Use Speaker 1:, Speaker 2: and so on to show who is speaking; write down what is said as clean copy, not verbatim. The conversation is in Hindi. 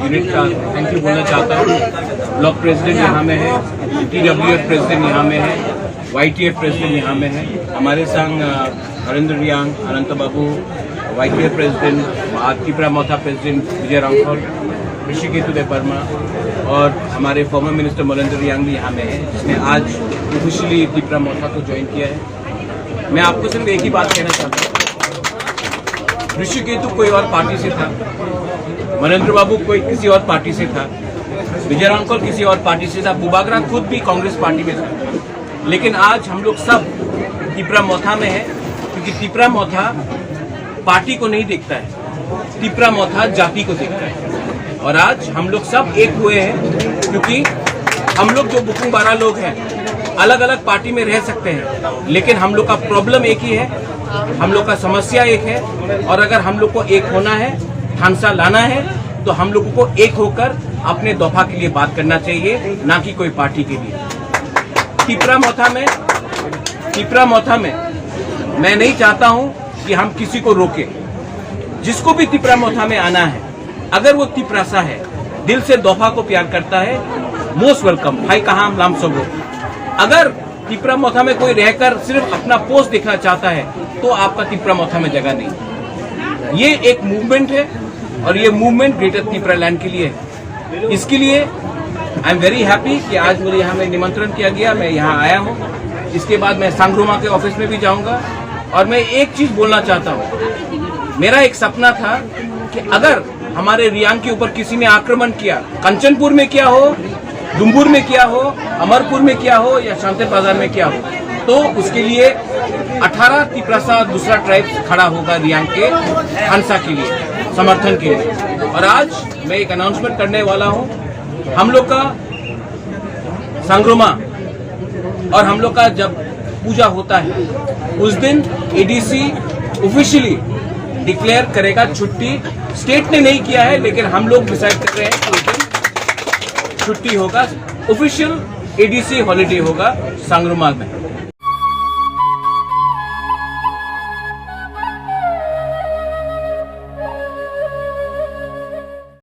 Speaker 1: यूनिट का थैंक यू बोलना चाहता हूँ। ब्लॉक प्रेसिडेंट यहाँ में है, TWF प्रेसिडेंट यहाँ में है, YTF प्रेसिडेंट यहाँ में है, हमारे संग हरेंद्र रियांग, अनंत बाबू, YTF प्रेसिडेंट, त्रिपुरा मोथा प्रेसिडेंट विजय रामफल, ऋषिकेतु देवर्मा और हमारे फॉर्मर मिनिस्टर मलेंद्र रियांग भी यहाँ में है, जिसने आज ऑफिशियली त्रिपुरा मोथा को ज्वाइन किया है। मैं आपको सिर्फ एक ही बात कहना चाहता हूँ, ऋषिकेतु कोई और पार्टी से था, मलेंद्र बाबू कोई किसी और पार्टी से था, विजय रामफल किसी और पार्टी से था, बुबागरा खुद भी कांग्रेस पार्टी में था, लेकिन आज हम लोग सब त्रिपुरा मोथा में है, क्योंकि त्रिपुरा मोथा पार्टी को नहीं देखता है, त्रिपुरा मोथा जाति को देखता है। और आज हम लोग सब एक हुए हैं, क्योंकि हम लोग जो बुकुंग बारा लोग हैं अलग अलग पार्टी में रह सकते हैं, लेकिन हम लोग का प्रॉब्लम एक ही है, हम लोग का समस्या एक है। और अगर हम लोग को एक होना है, ठानसा लाना है, तो हम लोगों को एक होकर अपने दफा के लिए बात करना चाहिए, ना कि कोई पार्टी के लिए। त्रिपुरा मोथा में मैं नहीं चाहता हूं कि हम किसी को रोके। जिसको भी त्रिपुरा मोथा में आना है, अगर वो त्रिपुरासा है, दिल से दोफा को प्यार करता है, मोस्ट वेलकम। भाई कहाँ हम लाम सबो। अगर त्रिपुरा मोथा में कोई रहकर सिर्फ अपना पोस्ट देखना चाहता है, तो आपका त्रिपुरा मोथा में जगह नहीं। ये एक मूवमेंट है और ये मूवमेंट ग्रेटर त्रिपुरा लैंड के लिए है। इसके लिए आई एम वेरी हैप्पी कि आज मुझे यहाँ में निमंत्रण किया गया, मैं यहाँ आया हूँ। इसके बाद मैं सांगरोमा के ऑफिस में भी जाऊँगा। और मैं एक चीज बोलना चाहता हूँ, मेरा एक सपना था कि अगर हमारे रियांग के ऊपर किसी ने आक्रमण किया, कंचनपुर में किया हो, डुम्बुर में किया हो, अमरपुर में किया हो या शांति बाजार में किया हो, तो उसके लिए 18 त्रिपुरासा दूसरा ट्राइब खड़ा होगा रियांग के हंसा के लिए, समर्थन के लिए। और आज मैं एक अनाउंसमेंट करने वाला हूँ, हम लोग का सांगरोमा और हम लोग का जब पूजा होता है, उस दिन ADC ऑफिशियली डिक्लेयर करेगा छुट्टी। स्टेट ने नहीं किया है, लेकिन हम लोग डिसाइड कर रहे हैं कि उस दिन छुट्टी होगा, ऑफिशियल ADC हॉलिडे होगा सांगरोमा में।